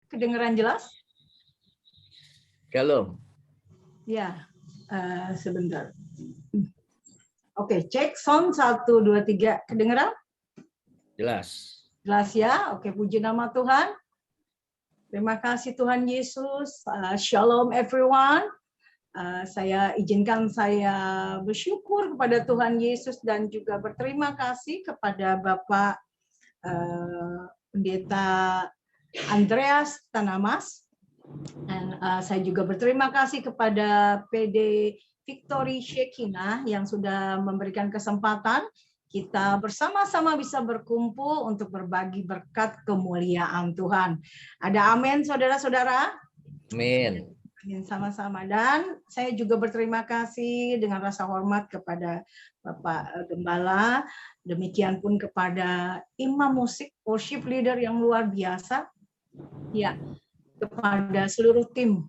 Kedengeran jelas? Shalom. Ya, sebentar. Oke, cek sound 1, 2, 3. Kedengeran? Jelas. Jelas ya? Oke, puji nama Tuhan. Terima kasih Tuhan Yesus. Shalom everyone. Saya izinkan saya bersyukur kepada Tuhan Yesus dan juga berterima kasih kepada Bapak Pendeta Andreas Tanamas. Dan saya juga berterima kasih kepada PD Victory Shekina yang sudah memberikan kesempatan kita bersama-sama bisa berkumpul untuk berbagi berkat kemuliaan Tuhan. Ada amin, saudara-saudara? Amin. Sama-sama. Dan saya juga berterima kasih dengan rasa hormat kepada Bapak Gembala, demikian pun kepada imam musik, worship leader yang luar biasa, ya, kepada seluruh tim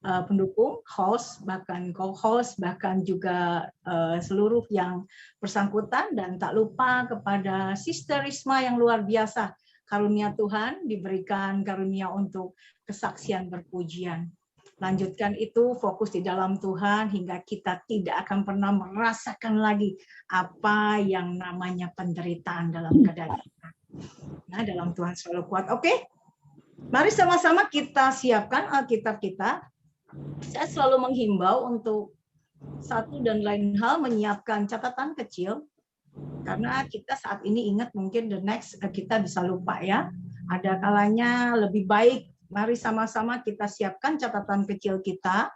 pendukung, host, bahkan co-host, bahkan juga seluruh yang bersangkutan, dan tak lupa kepada Sister Risma yang luar biasa. Karunia Tuhan diberikan karunia untuk kesaksian berpujian. Lanjutkan itu, fokus di dalam Tuhan hingga kita tidak akan pernah merasakan lagi apa yang namanya penderitaan dalam keadaan kita. Nah, dalam Tuhan selalu kuat. Oke? Mari sama-sama kita siapkan Alkitab kita. Saya selalu menghimbau untuk satu dan lain hal menyiapkan catatan kecil. Karena kita saat ini ingat mungkin the next kita bisa lupa ya. Ada kalanya lebih baik mari sama-sama kita siapkan catatan kecil kita.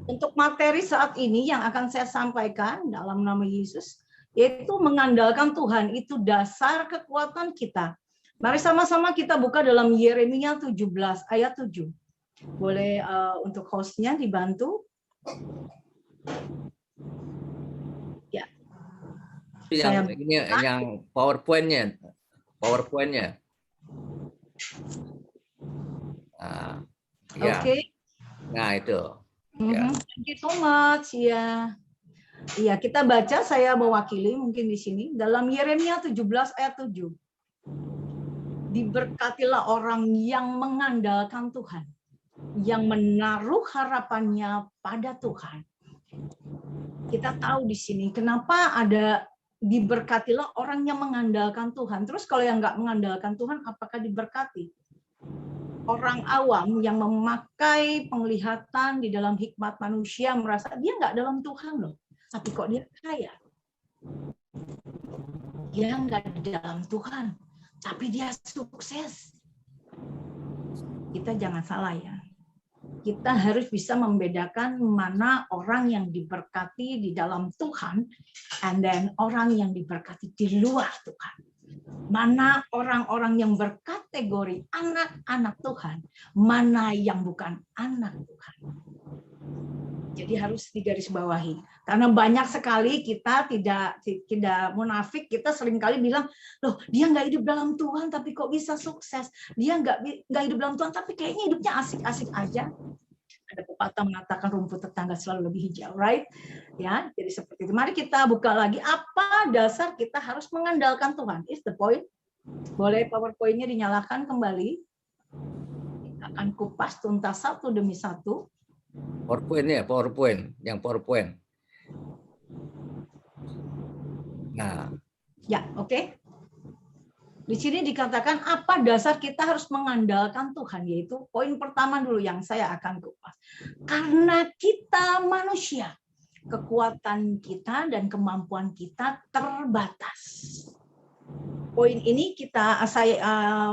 Untuk materi saat ini yang akan saya sampaikan dalam nama Yesus, yaitu mengandalkan Tuhan, itu dasar kekuatan kita. Mari sama-sama kita buka dalam Yeremia 17 ayat 7. Boleh untuk hostnya dibantu? Ya. Yang PowerPoint-nya. Nah, ya. Oke. Nah, itu. Ya. Thank you so much. Ya. Iya, kita baca, saya mewakili mungkin di sini dalam Yeremia 17 ayat 7. Diberkatilah orang yang mengandalkan Tuhan, yang menaruh harapannya pada Tuhan. Kita tahu di sini kenapa ada diberkatilah orang yang mengandalkan Tuhan. Terus kalau yang nggak mengandalkan Tuhan, apakah diberkati? Orang awam yang memakai penglihatan di dalam hikmat manusia merasa dia nggak dalam Tuhan loh, tapi kok dia kaya. Dia nggak di dalam Tuhan, tapi dia sukses. Kita jangan salah ya. Kita harus bisa membedakan mana orang yang diberkati di dalam Tuhan and then orang yang diberkati di luar Tuhan. Mana orang-orang yang berkategori anak-anak Tuhan, mana yang bukan anak Tuhan. Jadi harus digarisbawahi. Karena banyak sekali kita tidak munafik, kita seringkali bilang, loh dia nggak hidup dalam Tuhan tapi kok bisa sukses. Dia nggak hidup dalam Tuhan tapi kayaknya hidupnya asik-asik aja. Ada pepatah mengatakan rumput tetangga selalu lebih hijau, right? Ya, jadi seperti itu. Mari kita buka lagi apa dasar kita harus mengandalkan Tuhan. Is the point. Boleh PowerPoint-nya dinyalakan kembali. Kita akan kupas tuntas satu demi satu. PowerPoint, yang PowerPoint. Nah. Ya, oke. Di sini dikatakan apa dasar kita harus mengandalkan Tuhan, yaitu poin pertama dulu yang saya akan kupas. Karena kita manusia, kekuatan kita dan kemampuan kita terbatas. Poin ini saya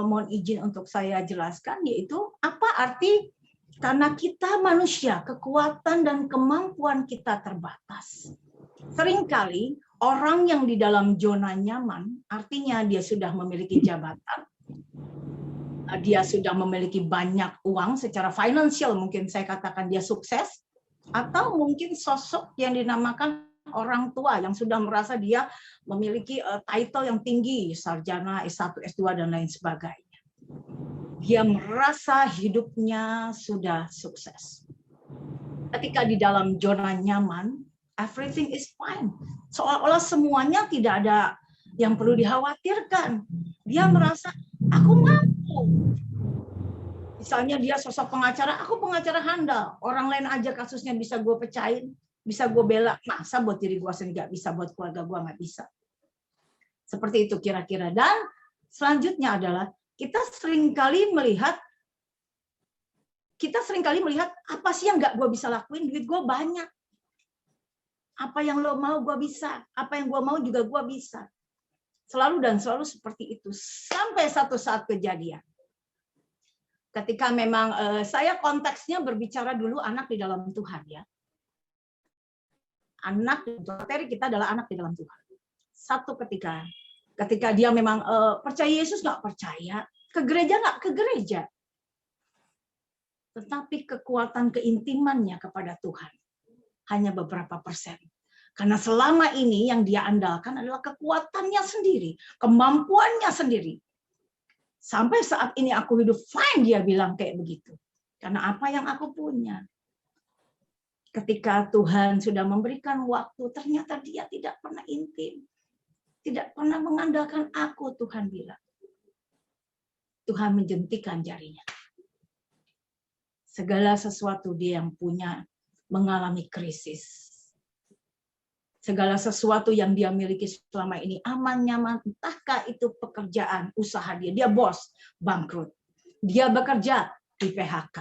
mohon izin untuk saya jelaskan, yaitu apa arti karena kita manusia, kekuatan dan kemampuan kita terbatas. Seringkali orang yang di dalam zona nyaman, artinya dia sudah memiliki jabatan, dia sudah memiliki banyak uang secara finansial, mungkin saya katakan dia sukses, atau mungkin sosok yang dinamakan orang tua yang sudah merasa dia memiliki title yang tinggi, sarjana, S1, S2, dan lain sebagainya. Dia merasa hidupnya sudah sukses. Ketika di dalam zona nyaman, everything is fine. Seolah-olah semuanya tidak ada yang perlu dikhawatirkan. Dia merasa, aku mampu. Misalnya dia sosok pengacara, aku pengacara handal. Orang lain aja kasusnya bisa gue pecahin, bisa gue bela. Masa buat diri gue sendiri nggak bisa, buat keluarga gue nggak bisa. Seperti itu kira-kira. Dan selanjutnya adalah kita seringkali melihat apa sih yang nggak gue bisa lakuin, duit gue banyak. Apa yang lo mau gue bisa, apa yang gue mau juga gue bisa. Selalu dan selalu seperti itu. Sampai satu saat kejadian. Ketika memang saya konteksnya berbicara dulu anak di dalam Tuhan ya. Anak materi kita adalah anak di dalam Tuhan. Satu ketika dia memang percaya Yesus nggak percaya, ke gereja nggak ke gereja. Tetapi kekuatan keintimannya kepada Tuhan hanya beberapa persen. Karena selama ini yang dia andalkan adalah kekuatannya sendiri, kemampuannya sendiri. Sampai saat ini aku hidup fine, dia bilang kayak begitu. Karena apa yang aku punya. Ketika Tuhan sudah memberikan waktu, ternyata dia tidak pernah intim. Tidak pernah mengandalkan aku, Tuhan bilang. Tuhan menjentikan jarinya. Segala sesuatu dia yang punya mengalami krisis. Segala sesuatu yang dia miliki selama ini aman, nyaman, entahkah itu pekerjaan, usaha dia bos, bangkrut. Dia bekerja di PHK.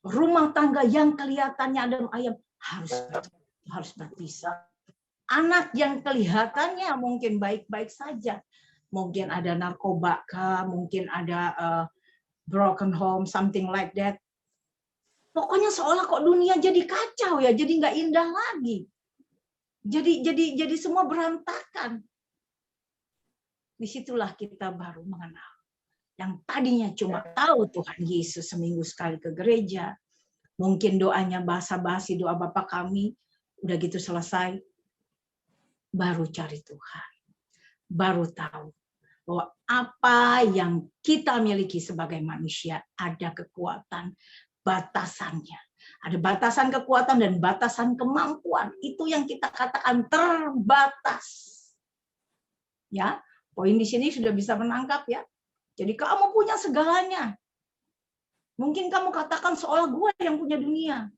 Rumah tangga yang kelihatannya adem ayem harus berpisah. Anak yang kelihatannya mungkin baik-baik saja. Mungkin ada narkoba kah, mungkin ada broken home, something like that. Pokoknya seolah kok dunia jadi kacau ya, jadi nggak indah lagi. Jadi semua berantakan. Disitulah kita baru mengenal. Yang tadinya cuma tahu Tuhan Yesus seminggu sekali ke gereja. Mungkin doanya basa-basi, doa Bapa kami. Udah gitu selesai. Baru cari Tuhan. Baru tahu bahwa apa yang kita miliki sebagai manusia ada kekuatan batasannya. Ada batasan kekuatan dan batasan kemampuan. Itu yang kita katakan terbatas. Ya, poin di sini sudah bisa menangkap ya. Jadi kamu punya segalanya. Mungkin kamu katakan seolah gue yang punya dunia.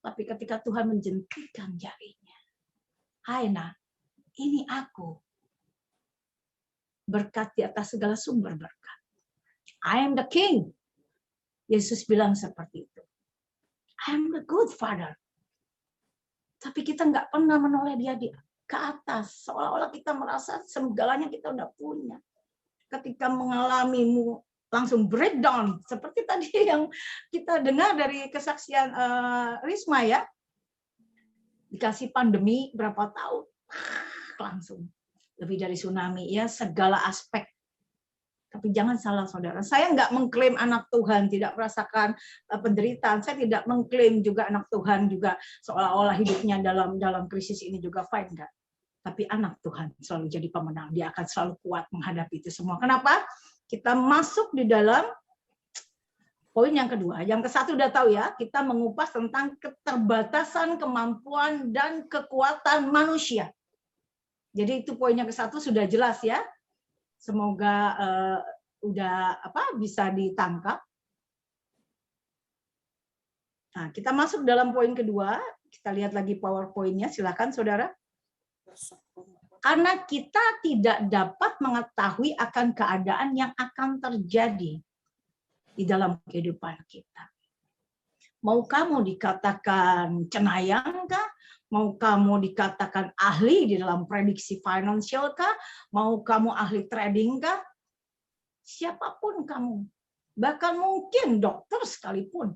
Tapi ketika Tuhan menjentikan jarinya. Aina, ini aku. Berkat di atas segala sumber berkat. I am the king. Yesus bilang seperti itu. I am the good father. Tapi kita nggak pernah menoleh dia ke atas. Seolah-olah kita merasa segalanya kita udah punya. Ketika mengalamimu langsung breakdown. Seperti tadi yang kita dengar dari kesaksian Risma ya. Dikasih pandemi berapa tahun. Langsung. Lebih dari tsunami ya. Segala aspek. Tapi jangan salah saudara, saya nggak mengklaim anak Tuhan tidak merasakan penderitaan. Saya tidak mengklaim juga anak Tuhan juga seolah-olah hidupnya dalam krisis ini juga fine, enggak. Tapi anak Tuhan selalu jadi pemenang. Dia akan selalu kuat menghadapi itu semua. Kenapa? Kita masuk di dalam poin yang kedua. Yang ke satu udah tahu ya, kita mengupas tentang keterbatasan kemampuan dan kekuatan manusia. Jadi itu poin yang ke satu sudah jelas ya. Semoga bisa ditangkap. Nah, kita masuk dalam poin kedua. Kita lihat lagi PowerPoint-nya. Silakan, saudara. Karena kita tidak dapat mengetahui akan keadaan yang akan terjadi di dalam kehidupan kita. Mau kamu dikatakan cenayang kah? Mau kamu dikatakan ahli di dalam prediksi finansial kah? Mau kamu ahli trading kah? Siapapun kamu. Bahkan mungkin dokter sekalipun.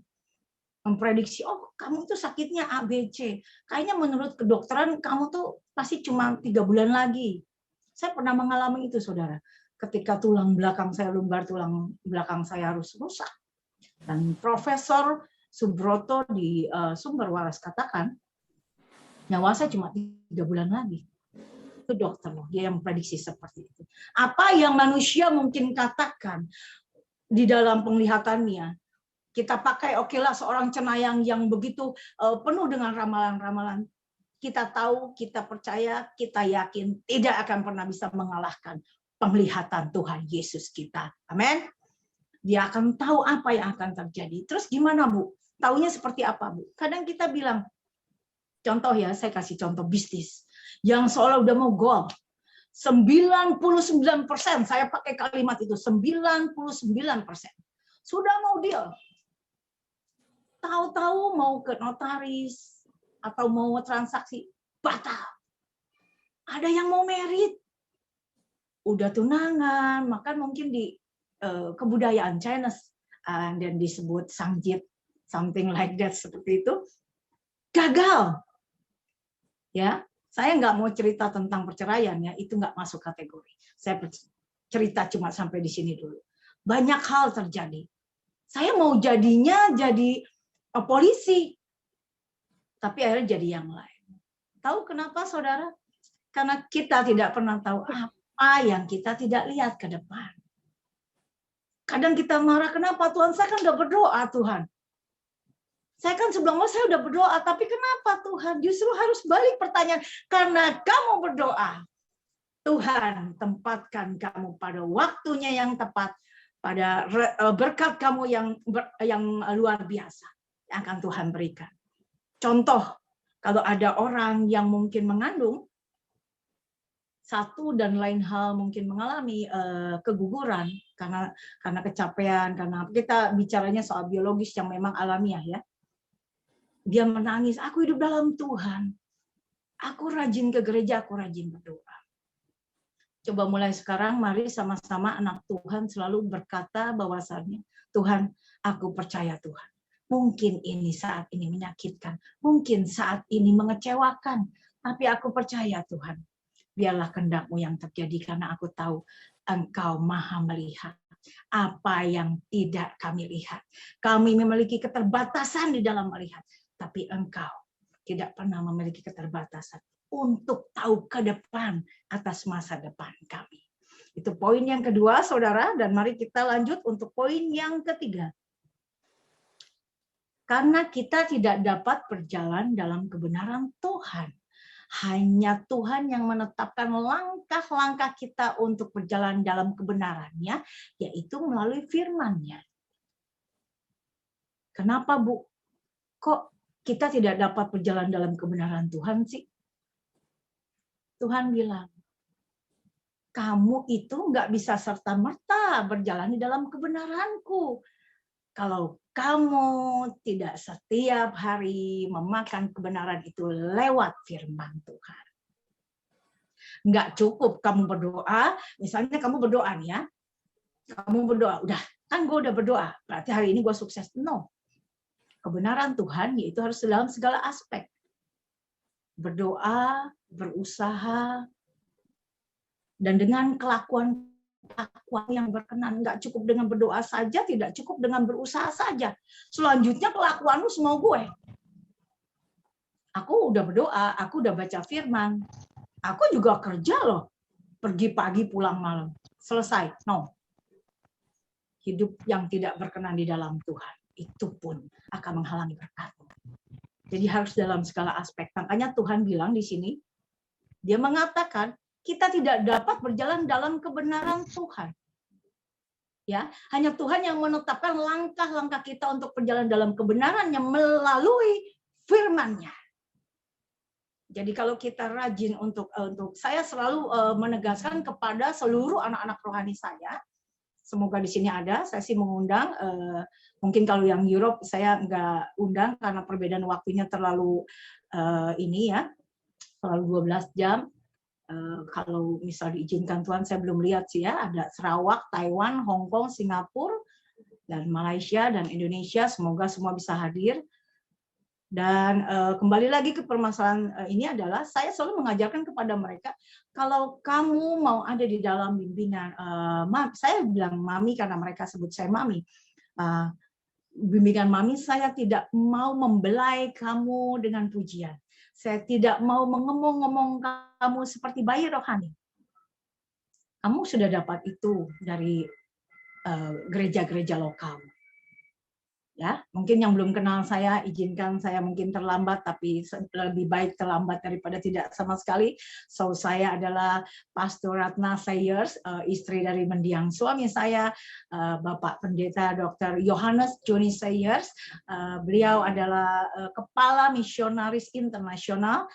Memprediksi, oh kamu itu sakitnya ABC. Kayaknya menurut kedokteran kamu tuh pasti cuma 3 bulan lagi. Saya pernah mengalami itu, saudara. Ketika tulang belakang saya lumbar, tulang belakang saya harus rusak. Dan Profesor Subroto di Sumber Waras katakan, nyawa saya cuma 3 bulan lagi. Itu dokter loh, dia yang prediksi seperti itu. Apa yang manusia mungkin katakan di dalam penglihatannya, kita pakai okelah seorang cenayang yang begitu penuh dengan ramalan-ramalan. Kita tahu, kita percaya, kita yakin tidak akan pernah bisa mengalahkan penglihatan Tuhan Yesus kita. Amin. Dia akan tahu apa yang akan terjadi. Terus gimana, Bu? Taunya seperti apa, Bu? Kadang kita bilang, contoh ya, saya kasih contoh bisnis. Yang seolah udah mau goal. 99%, saya pakai kalimat itu, 99%. Sudah mau deal. Tahu-tahu mau ke notaris, atau mau transaksi, batal. Ada yang mau merit, udah tunangan, maka mungkin di kebudayaan Chinese dan disebut sangjit, something like that, seperti itu, gagal. Ya, saya nggak mau cerita tentang perceraian ya, itu nggak masuk kategori. Saya cerita cuma sampai di sini dulu. Banyak hal terjadi. Saya mau jadinya jadi polisi, tapi akhirnya jadi yang lain. Tahu kenapa, saudara? Karena kita tidak pernah tahu apa yang kita tidak lihat ke depan. Kadang kita marah, kenapa Tuhan? Saya kan udah berdoa, Tuhan. Saya kan sebelumnya saya udah berdoa, tapi kenapa Tuhan? Justru harus balik pertanyaan. Karena kamu berdoa, Tuhan tempatkan kamu pada waktunya yang tepat, pada berkat kamu yang luar biasa yang akan Tuhan berikan. Contoh, kalau ada orang yang mungkin mengandung, satu dan lain hal mungkin mengalami keguguran karena kecapean, karena kita bicaranya soal biologis yang memang alamiah ya. Dia menangis, aku hidup dalam Tuhan. Aku rajin ke gereja, aku rajin berdoa. Coba mulai sekarang, mari sama-sama anak Tuhan selalu berkata bahwasannya, Tuhan, aku percaya Tuhan. Mungkin ini saat ini menyakitkan, mungkin saat ini mengecewakan, tapi aku percaya Tuhan. Biarlah kehendak-Mu yang terjadi, karena aku tahu Engkau Maha melihat apa yang tidak kami lihat. Kami memiliki keterbatasan di dalam melihat, tapi Engkau tidak pernah memiliki keterbatasan untuk tahu ke depan atas masa depan kami. Itu poin yang kedua, saudara, dan mari kita lanjut untuk poin yang ketiga. Karena kita tidak dapat berjalan dalam kebenaran Tuhan. Hanya Tuhan yang menetapkan langkah-langkah kita untuk berjalan dalam kebenarannya, yaitu melalui firman-Nya. Kenapa, Bu? Kok kita tidak dapat berjalan dalam kebenaran Tuhan sih? Tuhan bilang, kamu itu nggak bisa serta-merta berjalan di dalam kebenaranku. Kalau kamu tidak setiap hari memakan kebenaran itu lewat firman Tuhan. Nggak cukup kamu berdoa, misalnya kamu berdoa nih ya, kamu berdoa, udah, kan gue udah berdoa, berarti hari ini gue sukses. No. Kebenaran Tuhan yaitu harus dalam segala aspek. Berdoa, berusaha, dan dengan kelakuan yang berkenan. Nggak cukup dengan berdoa saja, tidak cukup dengan berusaha saja. Selanjutnya kelakuanmu semua gue. Aku udah berdoa, aku udah baca firman. Aku juga kerja loh. Pergi pagi, pulang malam. Selesai. No. Hidup yang tidak berkenan di dalam Tuhan. Itu pun akan menghalangi berkat-Mu. Jadi harus dalam segala aspek. Makanya Tuhan bilang di sini, Dia mengatakan, kita tidak dapat berjalan dalam kebenaran Tuhan. Ya, hanya Tuhan yang menetapkan langkah-langkah kita untuk berjalan dalam kebenarannya melalui firman-Nya. Jadi kalau kita rajin untuk saya selalu menegaskan kepada seluruh anak-anak rohani saya, semoga di sini ada, saya sih mengundang, mungkin kalau yang Europe saya nggak undang karena perbedaan waktunya terlalu terlalu 12 jam. Kalau misal diizinkan Tuhan, saya belum lihat sih ya, ada Sarawak, Taiwan, Hong Kong, Singapura, dan Malaysia, dan Indonesia, semoga semua bisa hadir. Dan kembali lagi ke permasalahan ini adalah, saya selalu mengajarkan kepada mereka, kalau kamu mau ada di dalam bimbingan, saya bilang mami karena mereka sebut saya mami, bimbingan mami, saya tidak mau membelai kamu dengan pujian. Saya tidak mau mengomong-ngomong kamu seperti bayi rohani. Kamu sudah dapat itu dari gereja-gereja lokal. Ya, mungkin yang belum kenal saya, izinkan saya mungkin terlambat, tapi lebih baik terlambat daripada tidak sama sekali. So, saya adalah Pastor Ratna Sayers, istri dari mendiang suami saya, Bapak Pendeta Dr. Yohanes Joni Sayers. Beliau adalah Kepala Misionaris Internasional,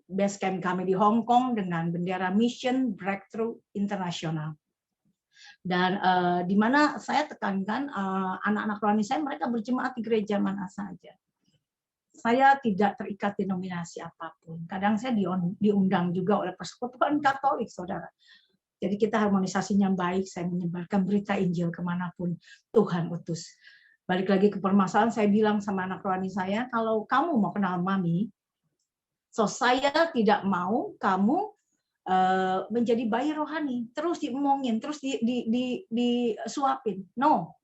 base camp kami di Hong Kong dengan bendera Mission Breakthrough Internasional. Dan di mana saya tekankan anak-anak rohani saya, mereka berjemaat di gereja mana saja. Saya tidak terikat denominasi apapun. Kadang saya diundang juga oleh Persekutuan Katolik, saudara. Jadi kita harmonisasinya baik, saya menyebarkan berita Injil kemanapun Tuhan utus. Balik lagi ke permasalahan, saya bilang sama anak rohani saya, kalau kamu mau kenal Mami, so saya tidak mau kamu menjadi bayi rohani, terus diomongin, terus disuapin. No.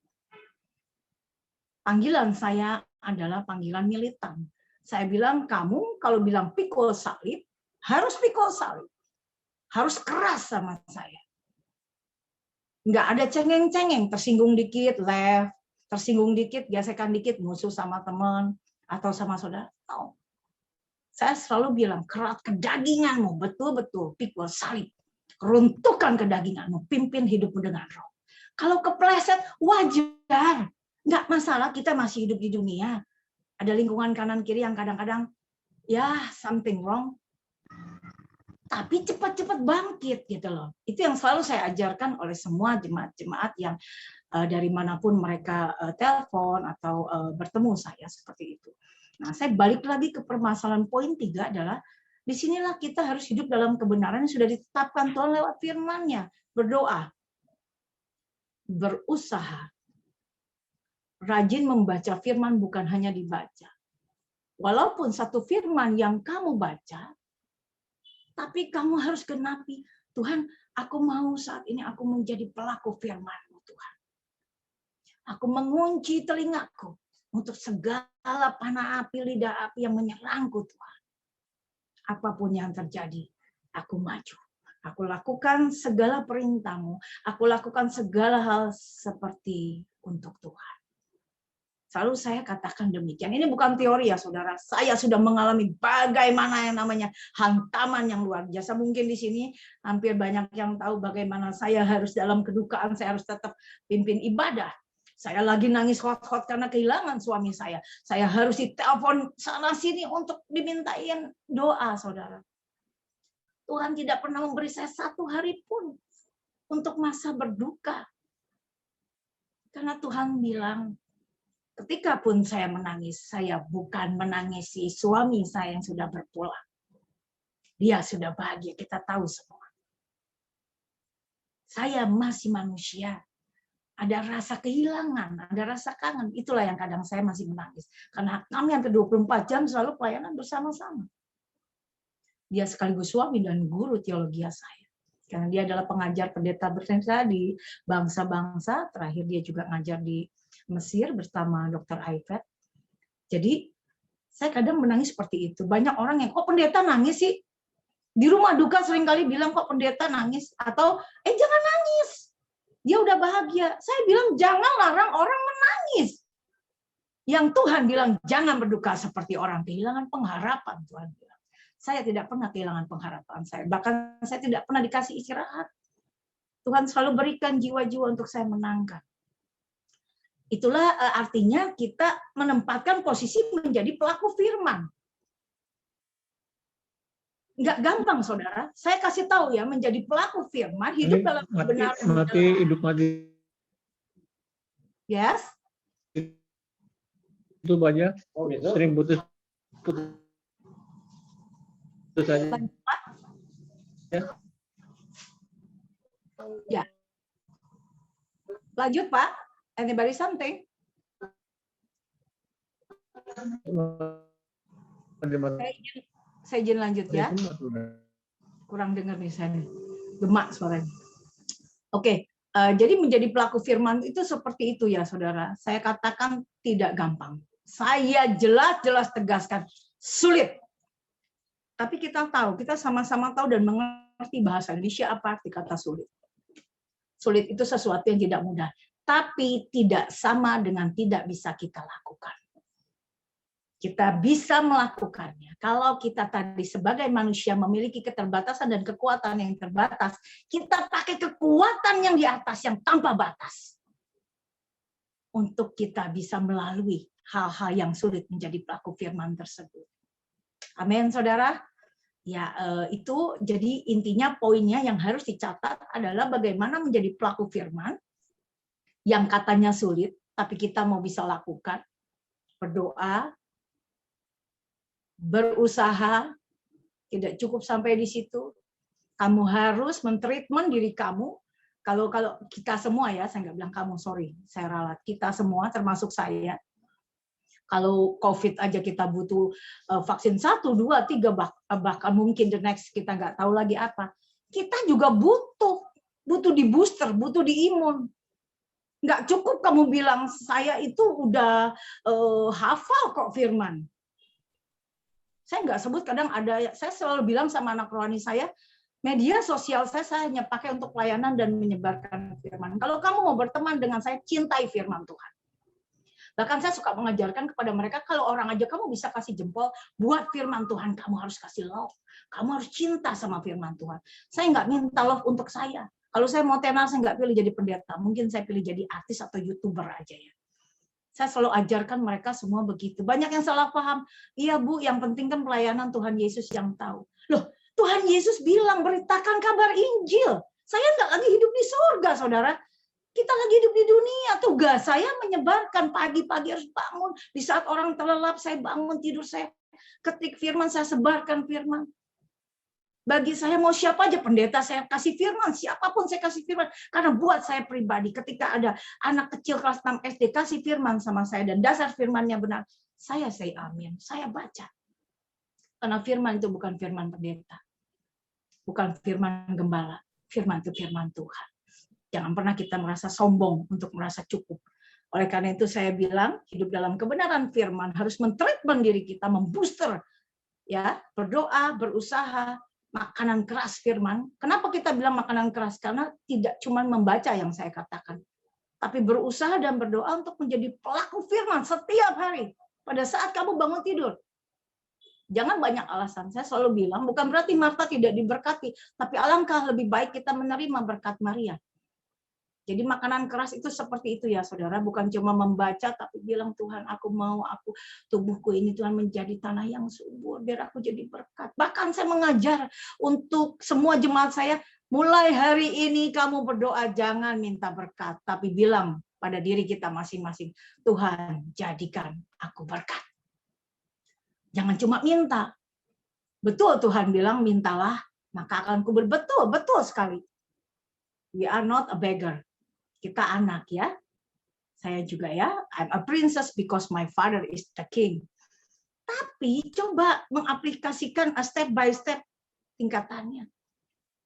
Panggilan saya adalah panggilan militan. Saya bilang, kamu kalau bilang pikul salib, harus pikul salib. Harus keras sama saya. Nggak ada cengeng-cengeng, tersinggung dikit, left, tersinggung dikit, gesekan dikit, musuh sama teman, atau sama saudara. No. Saya selalu bilang, kerat kedaginganmu, betul-betul pikul salib. Runtuhkan kedaginganmu, pimpin hidupmu dengan roh. Kalau kepleset, wajar. Nggak masalah, kita masih hidup di dunia. Ada lingkungan kanan kiri yang kadang-kadang, ya something wrong. Tapi cepat-cepat bangkit gitu loh. Itu yang selalu saya ajarkan oleh semua jemaat-jemaat yang dari manapun mereka telepon atau bertemu saya seperti itu. Nah, saya balik lagi ke permasalahan poin 3 adalah disinilah kita harus hidup dalam kebenaran yang sudah ditetapkan Tuhan lewat firman-Nya. Berdoa, berusaha, rajin membaca firman, bukan hanya dibaca. Walaupun satu firman yang kamu baca, tapi kamu harus genapi. Tuhan, aku mau saat ini aku menjadi pelaku firman-Mu, Tuhan. Aku mengunci telingaku untuk segala panah api, lidah api yang menyerangku, Tuhan. Apapun yang terjadi, aku maju. Aku lakukan segala perintah-Mu. Aku lakukan segala hal seperti untuk Tuhan. Selalu saya katakan demikian. Ini bukan teori ya, saudara. Saya sudah mengalami bagaimana yang namanya hantaman yang luar biasa. Mungkin di sini hampir banyak yang tahu bagaimana saya harus dalam kedukaan, saya harus tetap pimpin ibadah. Saya lagi nangis hot-hot karena kehilangan suami saya. Saya harus ditelepon sana-sini untuk dimintain doa, saudara. Tuhan tidak pernah memberi saya satu hari pun untuk masa berduka. Karena Tuhan bilang, ketika pun saya menangis, saya bukan menangisi suami saya yang sudah berpulang. Dia sudah bahagia, kita tahu semua. Saya masih manusia. Ada rasa kehilangan, ada rasa kangen. Itulah yang kadang saya masih menangis. Karena kami hampir 24 jam selalu pelayanan bersama-sama. Dia sekaligus suami dan guru teologi saya. Karena dia adalah pengajar pendeta bersensa di bangsa-bangsa. Terakhir dia juga ngajar di Mesir bersama Dr. Aifet. Jadi saya kadang menangis seperti itu. Banyak orang yang, kok pendeta nangis sih? Di rumah duka seringkali bilang, kok pendeta nangis? Atau, jangan nangis. Dia udah bahagia. Saya bilang, jangan larang orang menangis. Yang Tuhan bilang, jangan berduka seperti orang kehilangan pengharapan. Tuhan bilang, saya tidak pernah kehilangan pengharapan saya. Bahkan saya tidak pernah dikasih istirahat. Tuhan selalu berikan jiwa-jiwa untuk saya menangkan. Itulah artinya kita menempatkan posisi menjadi pelaku firman. Nggak gampang, saudara. Saya kasih tahu ya, menjadi pelaku firman, hidup dalam kebenaran. Hidup mati. Yes. Itu banyak, sering putus saja. Ya. Lanjut, Pak. Anybody something? Saya izin lanjut ya. Kurang dengar nih saya. Gemak suaranya. Oke, jadi menjadi pelaku firman itu seperti itu ya, saudara. Saya katakan tidak gampang. Saya jelas-jelas tegaskan, sulit. Tapi kita tahu, kita sama-sama tahu dan mengerti bahasa Indonesia apa arti kata sulit. Sulit itu sesuatu yang tidak mudah. tapi tidak sama dengan tidak bisa kita lakukan. Kita bisa melakukannya. Kalau kita tadi sebagai manusia memiliki keterbatasan dan kekuatan yang terbatas, kita pakai kekuatan yang di atas yang tanpa batas. Untuk kita bisa melalui hal-hal yang sulit menjadi pelaku firman tersebut. Amin, saudara. Ya, itu jadi intinya poinnya yang harus dicatat adalah bagaimana menjadi pelaku firman yang katanya sulit, tapi kita mau bisa lakukan. Berdoa, berusaha, tidak cukup sampai di situ. Kamu harus mentreatment diri kamu. Kalau kita semua ya, saya nggak bilang kamu, sorry, saya ralat. Kita semua, termasuk saya. Kalau COVID aja kita butuh vaksin 1, 2, 3, bahkan mungkin the next kita nggak tahu lagi apa. Kita juga butuh di booster, butuh di imun. Nggak cukup kamu bilang saya itu udah hafal kok firman. Saya nggak sebut, kadang ada, saya selalu bilang sama anak rohani saya, media sosial saya hanya pakai untuk pelayanan dan menyebarkan firman. Kalau kamu mau berteman dengan saya, cintai firman Tuhan. Bahkan saya suka mengajarkan kepada mereka, kalau orang aja kamu bisa kasih jempol, buat firman Tuhan, kamu harus kasih love. Kamu harus cinta sama firman Tuhan. Saya nggak minta love untuk saya. Kalau saya mau tenar, saya nggak pilih jadi pendeta. Mungkin saya pilih jadi artis atau YouTuber aja ya. Saya selalu ajarkan mereka semua begitu. Banyak yang salah paham. Iya Bu, yang penting kan pelayanan Tuhan Yesus yang tahu. Loh, Tuhan Yesus bilang beritakan kabar Injil. Saya nggak lagi hidup di surga, saudara. Kita lagi hidup di dunia. Tugas saya menyebarkan, pagi-pagi harus bangun. Di saat orang terlelap, saya bangun tidur, saya ketik firman, saya sebarkan firman. Bagi saya mau siapa aja pendeta, saya kasih firman. Siapapun saya kasih firman. Karena buat saya pribadi, ketika ada anak kecil kelas 6 SD, kasih firman sama saya. Dan dasar firmannya benar. Saya say amin. Saya baca. Karena firman itu bukan firman pendeta. Bukan firman gembala. Firman itu firman Tuhan. Jangan pernah kita merasa sombong untuk merasa cukup. Oleh karena itu saya bilang, hidup dalam kebenaran firman harus mentreatment diri kita, membooster, ya, berdoa, berusaha, makanan keras firman. Kenapa kita bilang makanan keras? Karena tidak cuma membaca yang saya katakan, tapi berusaha dan berdoa untuk menjadi pelaku firman setiap hari. Pada saat kamu bangun tidur, jangan banyak alasan. Saya selalu bilang, bukan berarti Marta tidak diberkati, tapi alangkah lebih baik kita menerima berkat Maria. Jadi makanan keras itu seperti itu ya saudara, bukan cuma membaca tapi bilang Tuhan aku mau, tubuhku ini Tuhan menjadi tanah yang subur biar aku jadi berkat. Bahkan saya mengajar untuk semua jemaat saya, mulai hari ini kamu berdoa jangan minta berkat, tapi bilang pada diri kita masing-masing, Tuhan jadikan aku berkat. Jangan cuma minta. Betul Tuhan bilang mintalah maka akan kuberi. Betul sekali. We are not a beggar. Kita anak ya. Saya juga ya. I'm a princess because my father is the king. Tapi coba mengaplikasikan step by step tingkatannya.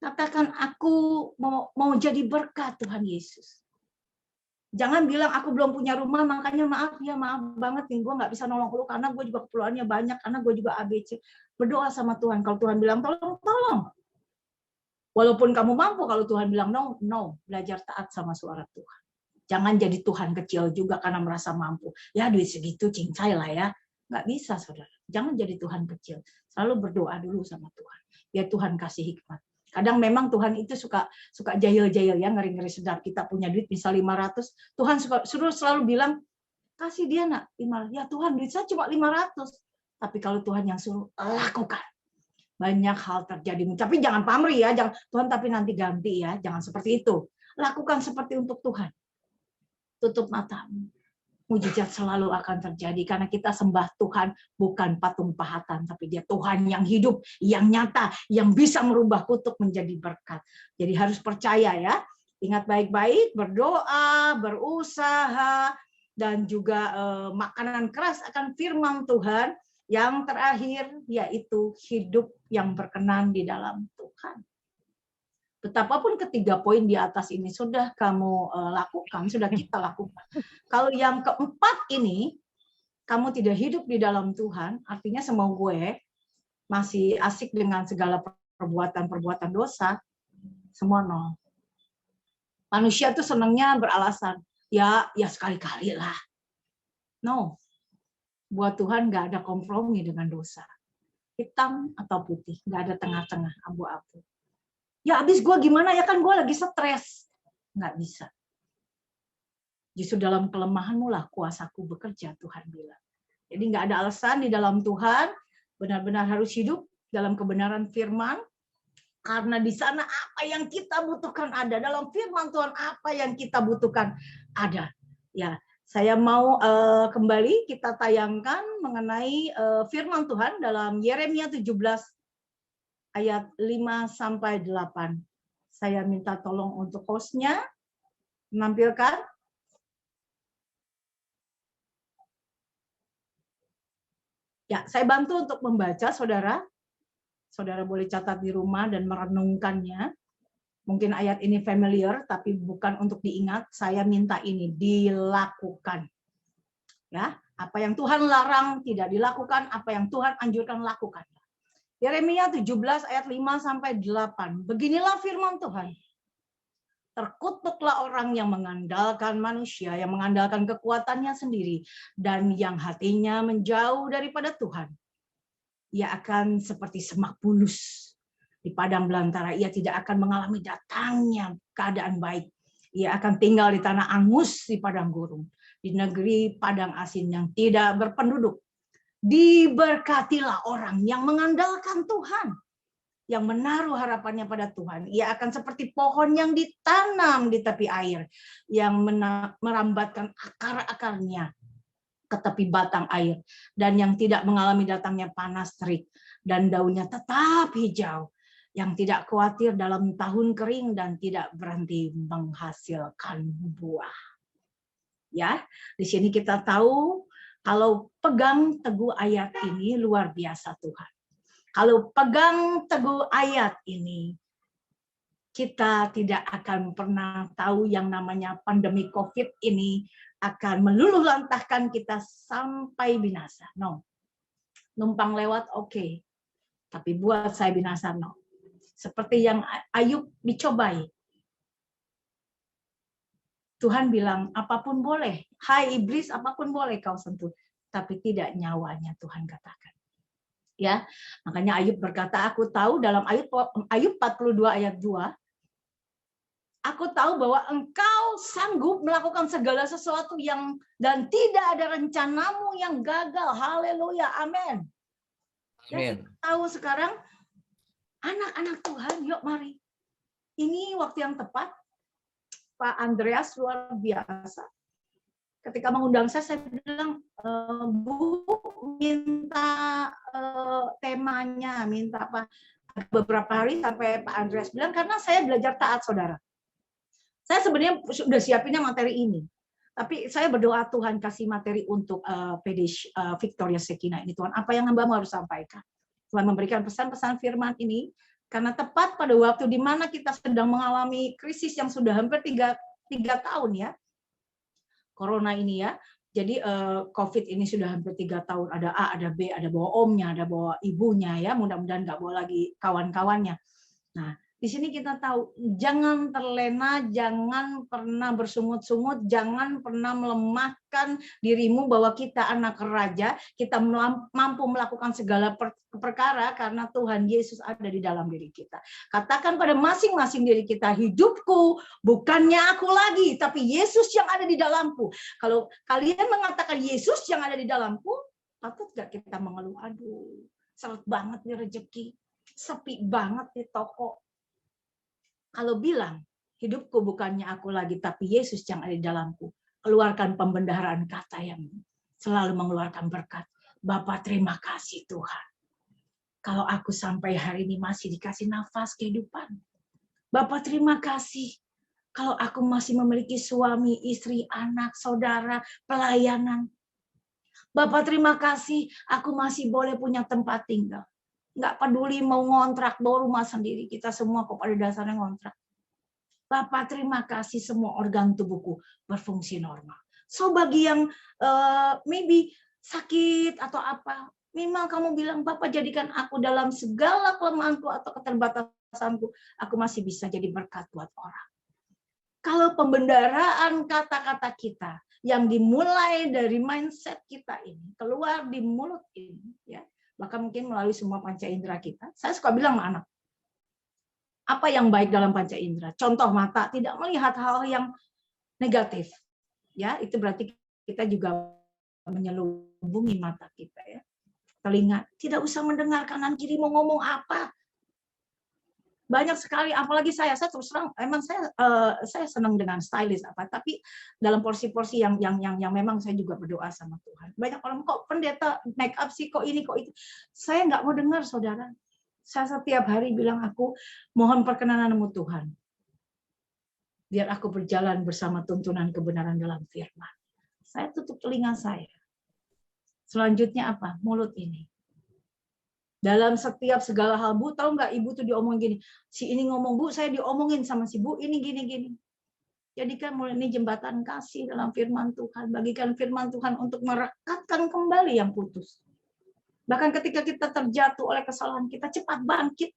Katakan aku mau jadi berkat Tuhan Yesus. Jangan bilang aku belum punya rumah, makanya maaf banget nih, gue nggak bisa nolong lu karena gue juga keperluannya banyak, karena gue juga ABC. Berdoa sama Tuhan. Kalau Tuhan bilang tolong. Walaupun kamu mampu, kalau Tuhan bilang no, belajar taat sama suara Tuhan. Jangan jadi Tuhan kecil juga karena merasa mampu. Ya duit segitu cincai lah ya. Nggak bisa saudara. Jangan jadi Tuhan kecil. Selalu berdoa dulu sama Tuhan. Biar Tuhan kasih hikmat. Kadang memang Tuhan itu suka jahil-jahil ya, ngeri-ngeri sedap. Kita punya duit misal 500, Tuhan suruh selalu bilang, kasih dia nak 500. Ya Tuhan, duit saya cuma 500. Tapi kalau Tuhan yang suruh, lakukan. Banyak hal terjadi. Tapi jangan pamrih ya, jangan Tuhan tapi nanti ganti ya, jangan seperti itu. Lakukan seperti untuk Tuhan. Tutup matamu. Mujizat selalu akan terjadi karena kita sembah Tuhan bukan patung pahatan, tapi Dia Tuhan yang hidup, yang nyata, yang bisa merubah kutuk menjadi berkat. Jadi harus percaya ya. Ingat baik-baik, berdoa, berusaha, dan juga makanan keras akan firman Tuhan. Yang terakhir yaitu hidup yang berkenan di dalam Tuhan. Betapapun ketiga poin di atas ini sudah kamu lakukan, sudah kita lakukan. Kalau yang keempat ini, kamu tidak hidup di dalam Tuhan, artinya semua gue masih asik dengan segala perbuatan-perbuatan dosa, semua nol. Manusia tuh senangnya beralasan. ya sekali-kali lah. No, buat Tuhan nggak ada kompromi dengan dosa. Hitam atau putih, nggak ada tengah-tengah, abu-abu. Ya abis gue gimana ya, kan gue lagi stres. Nggak bisa. Justru dalam kelemahanmu lah kuasaku bekerja, Tuhan bilang. Jadi nggak ada alasan di dalam Tuhan, benar-benar harus hidup dalam kebenaran firman, karena di sana apa yang kita butuhkan ada. Dalam firman Tuhan apa yang kita butuhkan ada. Ya, saya mau kembali kita tayangkan mengenai firman Tuhan dalam Yeremia 17 ayat 5 sampai 8. Saya minta tolong untuk hostnya menampilkan. Ya, saya bantu untuk membaca, saudara. Saudara boleh catat di rumah dan merenungkannya. Mungkin ayat ini familiar, tapi bukan untuk diingat. Saya minta ini dilakukan. Ya, apa yang Tuhan larang tidak dilakukan, apa yang Tuhan anjurkan lakukan. Yeremia 17 ayat 5 sampai 8. Beginilah firman Tuhan. Terkutuklah orang yang mengandalkan manusia, yang mengandalkan kekuatannya sendiri, dan yang hatinya menjauh daripada Tuhan. Ia akan seperti semak bulus di padang belantara. Ia tidak akan mengalami datangnya keadaan baik. Ia akan tinggal di tanah angus di padang gurun, di negeri padang asin yang tidak berpenduduk. Diberkatilah orang yang mengandalkan Tuhan, yang menaruh harapannya pada Tuhan. Ia akan seperti pohon yang ditanam di tepi air, yang merambatkan akar-akarnya ke tepi batang air, dan yang tidak mengalami datangnya panas terik, dan daunnya tetap hijau, yang tidak khawatir dalam tahun kering dan tidak berhenti menghasilkan buah. Ya, di sini kita tahu kalau pegang teguh ayat ini luar biasa Tuhan. Kalau pegang teguh ayat ini, kita tidak akan pernah tahu yang namanya pandemi COVID ini akan meluluh lantahkan kita sampai binasa. No. Numpang lewat oke. Tapi buat saya binasa no. Seperti yang Ayub dicobai. Tuhan bilang apapun boleh. Hai iblis, apapun boleh kau sentuh. Tapi tidak nyawanya Tuhan katakan. Ya, makanya Ayub berkata, aku tahu dalam Ayub 42 ayat 2, aku tahu bahwa engkau sanggup melakukan segala sesuatu dan tidak ada rencanamu yang gagal. Haleluya, amin. Dan kita tahu sekarang, anak-anak Tuhan, yuk mari. Ini waktu yang tepat. Pak Andreas luar biasa. Ketika mengundang saya bilang, Bu, minta temanya, minta apa. Beberapa hari sampai Pak Andreas bilang, karena saya belajar taat, saudara. Saya sebenarnya sudah siapinnya materi ini, tapi saya berdoa Tuhan kasih materi untuk PD Victoria Sekina ini Tuhan. Apa yang hamba harus sampaikan? Tuhan memberikan pesan-pesan firman ini karena tepat pada waktu di mana kita sedang mengalami krisis yang sudah hampir 3 tahun ya, Corona ini ya. Jadi COVID ini sudah hampir 3 tahun. Ada A, ada B, ada bawa omnya, ada bawa ibunya ya. Mudah-mudahan nggak bawa lagi kawan-kawannya. Nah. Di sini kita tahu, jangan terlena, jangan pernah bersungut-sungut, jangan pernah melemahkan dirimu bahwa kita anak raja, kita mampu melakukan segala perkara karena Tuhan Yesus ada di dalam diri kita. Katakan pada masing-masing diri kita, hidupku bukannya aku lagi, tapi Yesus yang ada di dalamku. Kalau kalian mengatakan Yesus yang ada di dalamku, patut gak kita mengeluh, aduh, seret banget nih rezeki, sepi banget di toko. Kalau bilang, hidupku bukannya aku lagi, tapi Yesus yang ada di dalamku. Keluarkan pembendaharaan kata yang selalu mengeluarkan berkat. Bapa terima kasih Tuhan. Kalau aku sampai hari ini masih dikasih nafas kehidupan. Bapa terima kasih. Kalau aku masih memiliki suami, istri, anak, saudara, pelayanan. Bapa terima kasih, aku masih boleh punya tempat tinggal. Nggak peduli mau ngontrak, bawa rumah sendiri. Kita semua kok pada dasarnya ngontrak. Bapak terima kasih semua organ tubuhku berfungsi normal. So bagi yang maybe sakit atau apa, memang kamu bilang Bapak jadikan aku dalam segala kelemahanku atau keterbatasanku, aku masih bisa jadi berkat buat orang. Kalau pembendaraan kata-kata kita yang dimulai dari mindset kita ini, keluar di mulut ini, ya, bahkan mungkin melalui semua panca indera kita. Saya suka bilang sama anak, apa yang baik dalam panca indera? Contoh mata, tidak melihat hal yang negatif. Ya, itu berarti kita juga menyelubungi mata kita, ya. Telinga, tidak usah mendengar kanan kiri mau ngomong apa. Banyak sekali, apalagi saya terus terang, emang saya senang dengan stylist apa, tapi dalam porsi-porsi yang memang saya juga berdoa sama Tuhan. Banyak orang, kok pendeta make up sih, kok ini, kok itu. Saya nggak mau dengar, saudara. Saya setiap hari bilang, aku mohon perkenananmu Tuhan. Biar aku berjalan bersama tuntunan kebenaran dalam firman. Saya tutup telinga saya. Selanjutnya apa? Mulut ini. Dalam setiap segala hal, Bu, tahu nggak ibu tuh diomongin gini, si ini ngomong, Bu, saya diomongin sama si Bu, ini gini-gini. Jadikan mulut ini jembatan kasih dalam firman Tuhan. Bagikan firman Tuhan untuk merekatkan kembali yang putus. Bahkan ketika kita terjatuh oleh kesalahan kita, cepat bangkit.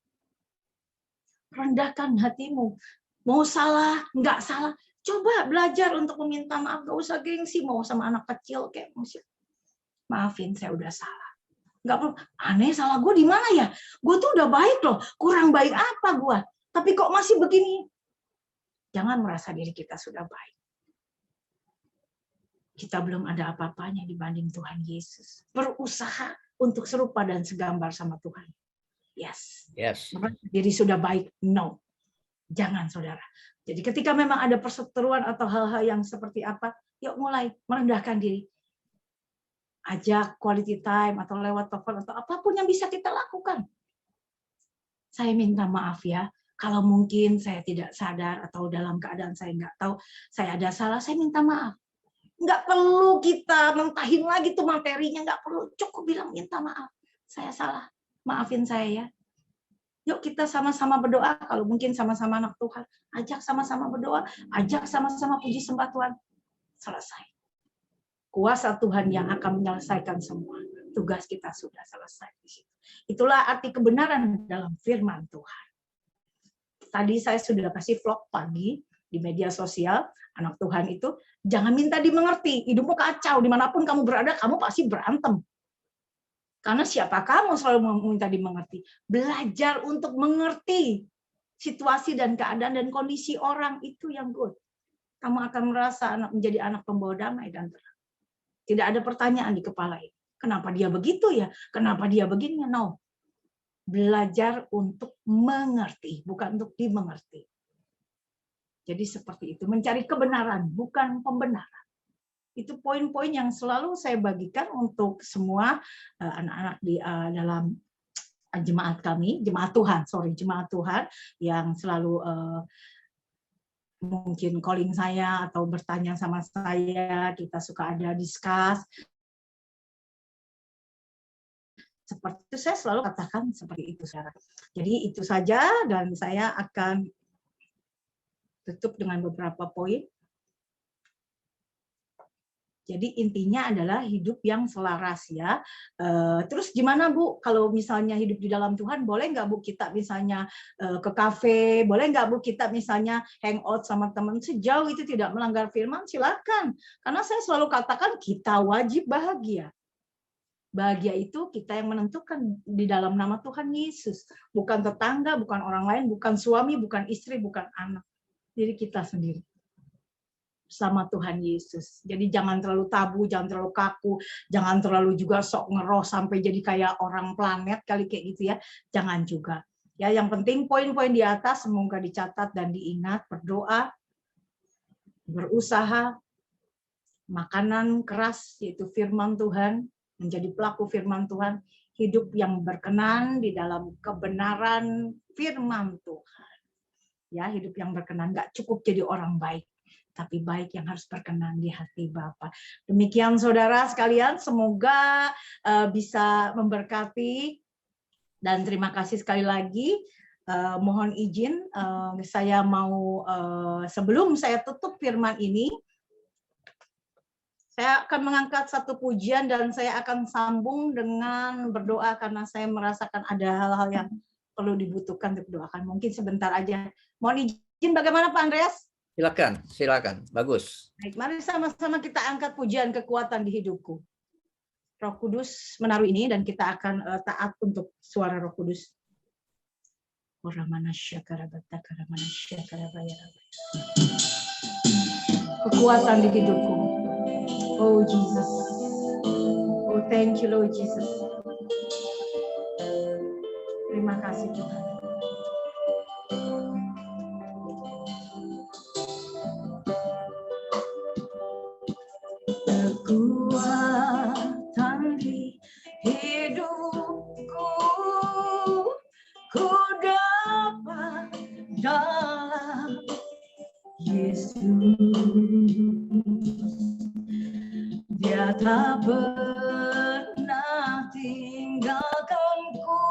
Rendahkan hatimu. Mau salah, nggak salah. Coba belajar untuk meminta maaf. Nggak usah gengsi, mau sama anak kecil kayak musik. Maafin, saya udah salah. Nggak perlu, aneh salah gue di mana ya? Gue tuh udah baik loh, kurang baik apa gue? Tapi kok masih begini? Jangan merasa diri kita sudah baik. Kita belum ada apa-apanya dibanding Tuhan Yesus. Berusaha untuk serupa dan segambar sama Tuhan. Yes. Merasa diri sudah baik? No. Jangan, saudara. Jadi ketika memang ada perseteruan atau hal-hal yang seperti apa, yuk mulai merendahkan diri. Ajak quality time atau lewat telepon atau apapun yang bisa kita lakukan. Saya minta maaf ya, kalau mungkin saya tidak sadar atau dalam keadaan saya nggak tahu saya ada salah, saya minta maaf. Nggak perlu kita mentahin lagi tuh materinya, nggak perlu, cukup bilang minta maaf. Saya salah, maafin saya ya. Yuk kita sama-sama berdoa, kalau mungkin sama-sama anak Tuhan, ajak sama-sama berdoa, ajak sama-sama puji sembah Tuhan. Selesai. Kuasa Tuhan yang akan menyelesaikan semua. Tugas kita sudah selesai di situ. Itulah arti kebenaran dalam firman Tuhan. Tadi saya sudah kasih vlog pagi di media sosial. Anak Tuhan itu jangan minta dimengerti. Hidupmu kacau, dimanapun kamu berada, kamu pasti berantem. Karena siapa kamu selalu meminta dimengerti? Belajar untuk mengerti situasi dan keadaan dan kondisi orang, itu yang good. Kamu akan merasa menjadi anak pembawa damai dan terang. Tidak ada pertanyaan di kepala ini. Kenapa dia begitu ya? Kenapa dia begini? No. Belajar untuk mengerti, bukan untuk dimengerti. Jadi seperti itu. Mencari kebenaran, bukan pembenaran. Itu poin-poin yang selalu saya bagikan untuk semua anak-anak di dalam jemaat kami, jemaat Tuhan yang selalu mungkin calling saya atau bertanya sama saya, kita suka ada discuss. Seperti itu saya selalu katakan seperti itu, saudara. Jadi itu saja dan saya akan tutup dengan beberapa poin. Jadi intinya adalah hidup yang selaras ya. Terus gimana Bu? Kalau misalnya hidup di dalam Tuhan, boleh nggak Bu kita misalnya ke kafe? Boleh nggak Bu kita misalnya hangout sama teman? Sejauh itu tidak melanggar firman, silakan. Karena saya selalu katakan kita wajib bahagia. Bahagia itu kita yang menentukan di dalam nama Tuhan Yesus. Bukan tetangga, bukan orang lain, bukan suami, bukan istri, bukan anak. Diri kita sendiri. Sama Tuhan Yesus. Jadi jangan terlalu tabu, jangan terlalu kaku, jangan terlalu juga sok ngeroh sampai jadi kayak orang planet kali kayak gitu ya. Jangan juga. Ya, yang penting poin-poin di atas semoga dicatat dan diingat, berdoa, berusaha, makanan keras yaitu firman Tuhan, menjadi pelaku firman Tuhan, hidup yang berkenan di dalam kebenaran firman Tuhan. Ya, hidup yang berkenan, nggak cukup jadi orang baik. Tapi baik yang harus berkenan di hati Bapa. Demikian saudara sekalian, semoga bisa memberkati dan terima kasih sekali lagi. Mohon izin, saya mau sebelum saya tutup firman ini, saya akan mengangkat satu pujian dan saya akan sambung dengan berdoa karena saya merasakan ada hal-hal yang perlu dibutuhkan untuk doakan. Mungkin sebentar aja. Mohon izin, bagaimana Pak Andreas? Silakan. Bagus. Baik, mari sama-sama kita angkat pujian kekuatan di hidupku. Roh Kudus menaruh ini dan kita akan taat untuk suara Roh Kudus. Kekuatan di hidupku. Oh Jesus. Oh thank you Lord Jesus. Terima kasih Tuhan. Kekuatan di hidupku, ku dapat dalam Yesus. Dia tak pernah tinggalkanku,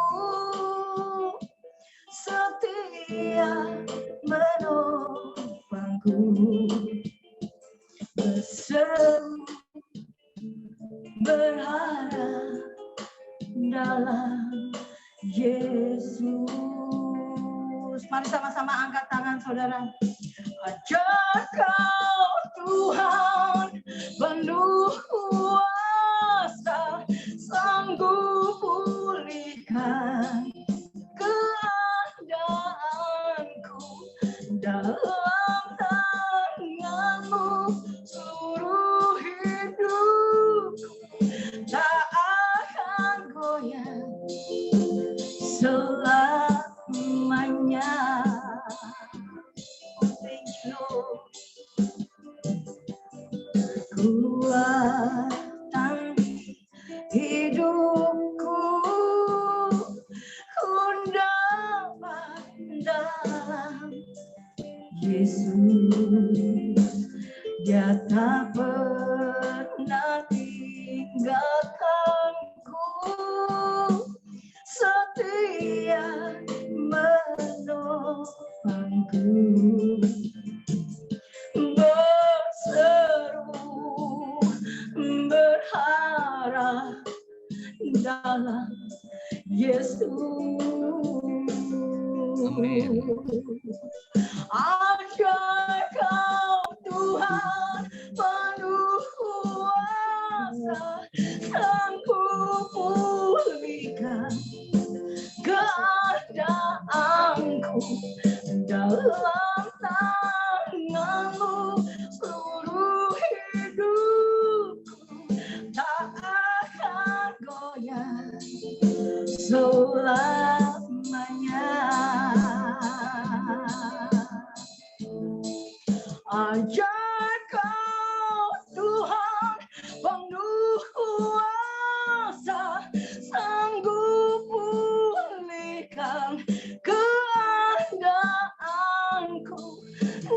setia menopangku. Berseru berharap dalam Yesus. Mari sama-sama angkat tangan saudara. Ajar kau Tuhan penuh kuasa, sanggup pulihkan keadaanku. Dalam tangan-Mu seluruh hidup tak akan goyah selamanya. Thank you, Lord. Kekuatan hidupku, ku dapat dalam Yesus. Dia tak pernah tinggalkanku, setia menopangku. Berseru berharap dalam Yesus. Amin. Ajar kau Tuhan penuh kuasa, sanggup pulihkan keadaanku. Dalam tangan-Mu seluruh hidupku tak akan goyah selamanya. Ajar kau Tuhan penuh kuasa, sanggup pulihkan keadaanku.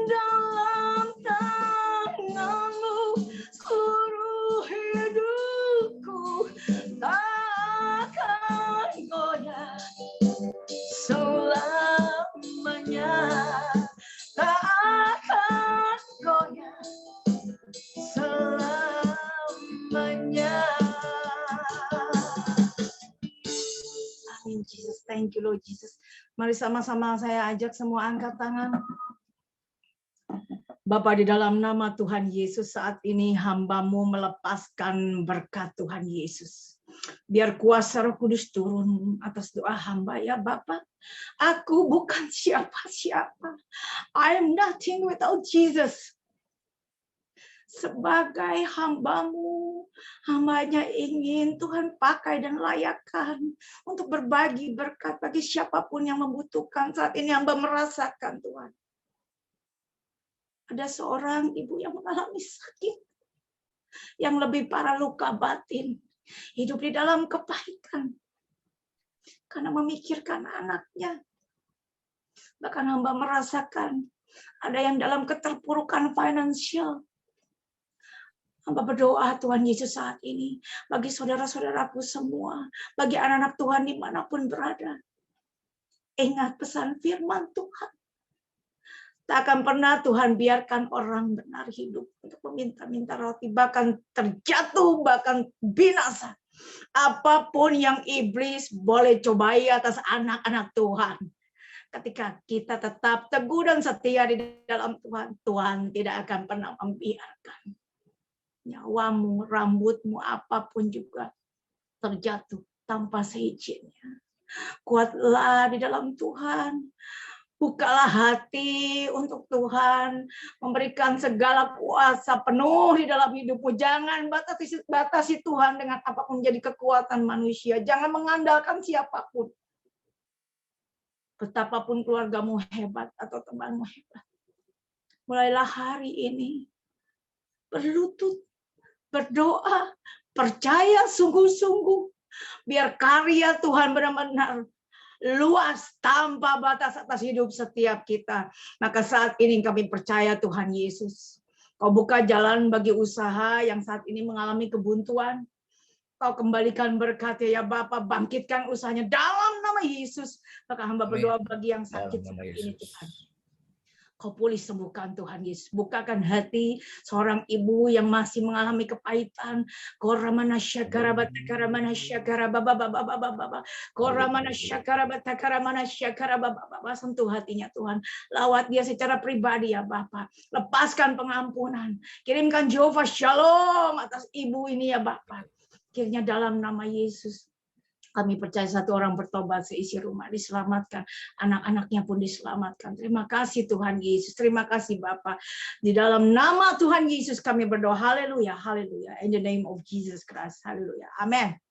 Dalam tangan-Mu seluruh hidupku tak akan goyah selamanya. Tak akan goyah selamanya. Amin Jesus, thank you Lord Jesus. Mari sama-sama saya ajak semua angkat tangan. Bapa, di dalam nama Tuhan Yesus, saat ini hamba-Mu melepaskan berkat Tuhan Yesus. Biar kuasa Roh Kudus turun atas doa hamba ya Bapa. Aku bukan siapa-siapa. I am nothing without Jesus. Sebagai hamba-Mu, hambanya ingin Tuhan pakai dan layakkan untuk berbagi berkat bagi siapapun yang membutuhkan. Saat ini hamba merasakan Tuhan. Ada seorang ibu yang mengalami sakit, yang lebih parah luka batin, hidup di dalam kepahitan, karena memikirkan anaknya. Bahkan hamba merasakan ada yang dalam keterpurukan finansial. Hamba berdoa Tuhan Yesus saat ini, bagi saudara-saudaraku semua, bagi anak-anak Tuhan dimanapun berada. Ingat pesan firman Tuhan. Tak akan pernah Tuhan biarkan orang benar hidup untuk meminta-minta roti, bahkan terjatuh, bahkan binasa. Apapun yang iblis boleh cobai atas anak-anak Tuhan, Ketika kita tetap teguh dan setia di dalam Tuhan, Tuhan tidak akan pernah membiarkan nyawamu, rambutmu, apapun juga terjatuh tanpa seizinnya. Kuatlah di dalam Tuhan. Bukalah hati untuk Tuhan, memberikan segala kuasa penuh di dalam hidupmu. Jangan batasi Tuhan dengan apapun jadi kekuatan manusia. Jangan mengandalkan siapapun. Betapapun keluargamu hebat atau temanmu hebat. Mulailah hari ini berlutut, berdoa, percaya sungguh-sungguh. Biar karya Tuhan benar-benar luas tanpa batas atas hidup setiap kita. Maka saat ini kami percaya Tuhan Yesus, Kau buka jalan bagi usaha yang saat ini mengalami kebuntuan. Kau kembalikan berkat ya Bapa, bangkitkan usahanya dalam nama Yesus. Maka hamba berdoa bagi yang sakit seperti ini Tuhan. Kau pulih sembuhkan Tuhan Yesus. Bukakan hati seorang ibu yang masih mengalami kepahitan. Koramana syakara batakara mana syakara baba baba baba baba. Koramana syakara batakara mana syakara baba baba. Sentuh hatinya Tuhan. Lawat dia secara pribadi ya Bapa. Lepaskan pengampunan. Kirimkan Jehovah Shalom atas ibu ini ya Bapa. Akhirnya dalam nama Yesus. Kami percaya satu orang bertobat, seisi rumah diselamatkan. Anak-anaknya pun diselamatkan. Terima kasih Tuhan Yesus. Terima kasih Bapa. Di dalam nama Tuhan Yesus kami berdoa. Haleluya. Haleluya. In the name of Jesus Christ. Haleluya. Amen.